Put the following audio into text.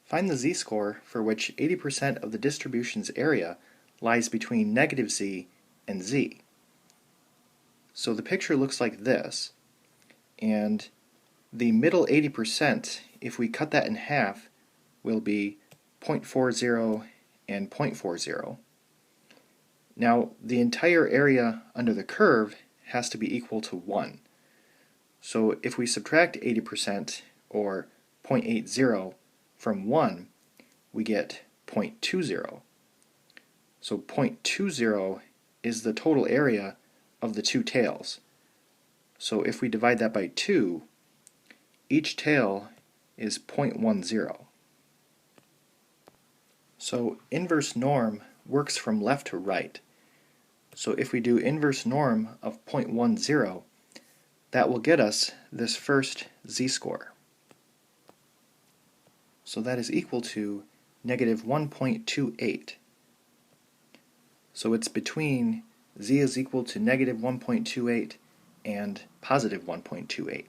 Find the z-score for which 80% of the distribution's area lies between negative z and z. So the picture looks like this, and the middle 80%, if we cut that in half, will be 0.40 and 0.40. Now, the entire area under the curve has to be equal to 1. So if we subtract 80%, or 0.80, from 1, we get 0.20. So 0.20 is the total area of the two tails. So if we divide that by 2, each tail is 0.10. So inverse norm works from left to right. So if we do inverse norm of 0.10, that will get us this first z-score. So that is equal to negative 1.28. So it's between z is equal to negative 1.28 and positive 1.28.